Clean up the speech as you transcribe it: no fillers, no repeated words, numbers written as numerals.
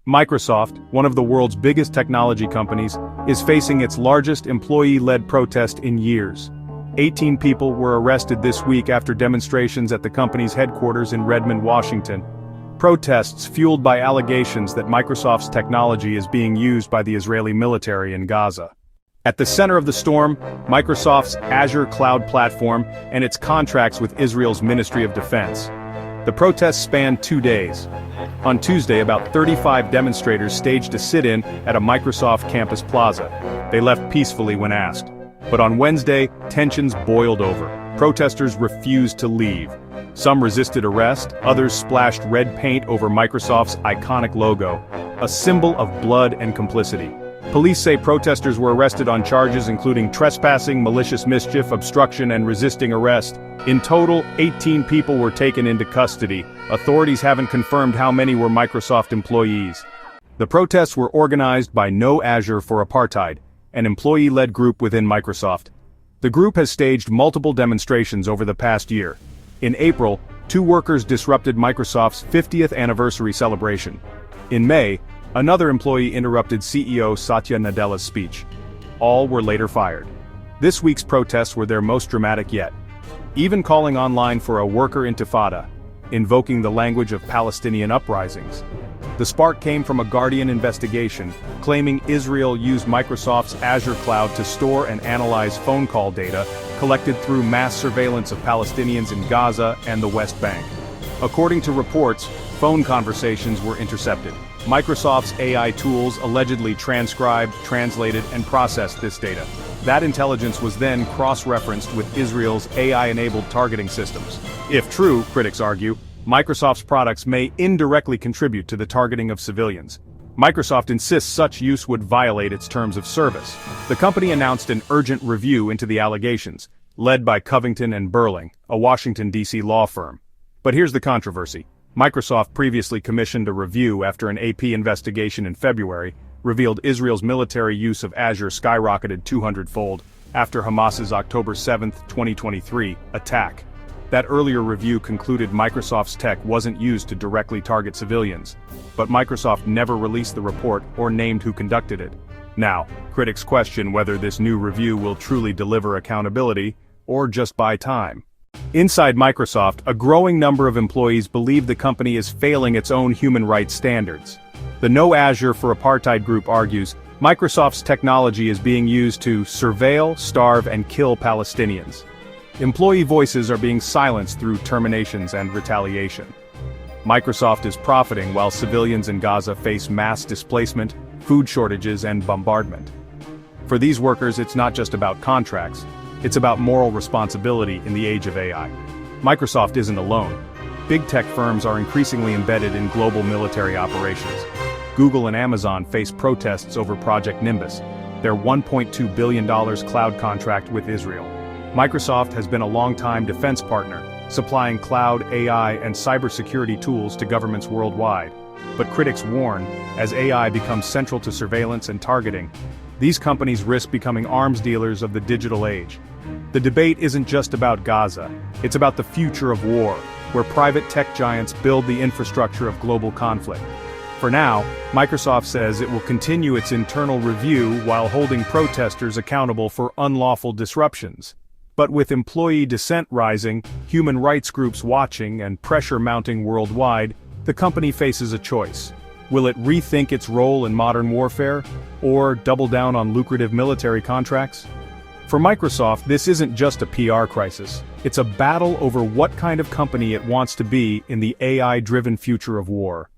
Microsoft, one of the world's biggest technology companies, is facing its largest employee-led protest in years. 18 people were arrested this week after demonstrations at the company's headquarters in Redmond, Washington. Protests fueled by allegations that Microsoft's technology is being used by the Israeli military in Gaza. At the center of the storm, Microsoft's Azure cloud platform and its contracts with Israel's Ministry of Defense. The protests spanned 2 days. On Tuesday, about 35 demonstrators staged a sit-in at a Microsoft campus plaza. They left peacefully when asked. But on Wednesday, tensions boiled over. Protesters refused to leave. Some resisted arrest, others splashed red paint over Microsoft's iconic logo, a symbol of blood and complicity. Police say protesters were arrested on charges including trespassing, malicious mischief, obstruction, and resisting arrest. In total, 18 people were taken into custody. Authorities haven't confirmed how many were Microsoft employees. The protests were organized by No Azure for Apartheid, an employee-led group within Microsoft. The group has staged multiple demonstrations over the past year. In April, 2 workers disrupted Microsoft's 50th anniversary celebration. In May, another employee interrupted CEO Satya Nadella's speech. All were later fired. This week's protests were their most dramatic yet, even calling online for a worker intifada, invoking the language of Palestinian uprisings. The spark came from a Guardian investigation, claiming Israel used Microsoft's Azure cloud to store and analyze phone call data collected through mass surveillance of Palestinians in Gaza and the West Bank. According to reports, phone conversations were intercepted. Microsoft's AI tools allegedly transcribed, translated, and processed this data. That intelligence was then cross-referenced with Israel's AI-enabled targeting systems. If true, critics argue, Microsoft's products may indirectly contribute to the targeting of civilians. Microsoft insists such use would violate its terms of service. The company announced an urgent review into the allegations, led by Covington and Burling, a Washington, D.C. law firm. But here's the controversy. Microsoft previously commissioned a review after an AP investigation in February revealed Israel's military use of Azure skyrocketed 200-fold after Hamas's October 7, 2023, attack. That earlier review concluded Microsoft's tech wasn't used to directly target civilians, but Microsoft never released the report or named who conducted it. Now, critics question whether this new review will truly deliver accountability or just buy time. Inside Microsoft, a growing number of employees believe the company is failing its own human rights standards. The No Azure for Apartheid group argues Microsoft's technology is being used to surveil, starve, and kill Palestinians. Employee voices are being silenced through terminations and retaliation. Microsoft is profiting while civilians in Gaza face mass displacement, food shortages, and bombardment. For these workers, it's not just about contracts. It's about moral responsibility in the age of AI. Microsoft isn't alone. Big tech firms are increasingly embedded in global military operations. Google and Amazon face protests over Project Nimbus, their $1.2 billion cloud contract with Israel. Microsoft has been a long-time defense partner, supplying cloud, AI, and cybersecurity tools to governments worldwide. But critics warn, as AI becomes central to surveillance and targeting, these companies risk becoming arms dealers of the digital age. The debate isn't just about Gaza, it's about the future of war, where private tech giants build the infrastructure of global conflict. For now, Microsoft says it will continue its internal review while holding protesters accountable for unlawful disruptions. But with employee dissent rising, human rights groups watching, and pressure mounting worldwide, the company faces a choice. Will it rethink its role in modern warfare, or double down on lucrative military contracts? For Microsoft, this isn't just a PR crisis. It's a battle over what kind of company it wants to be in the AI-driven future of war.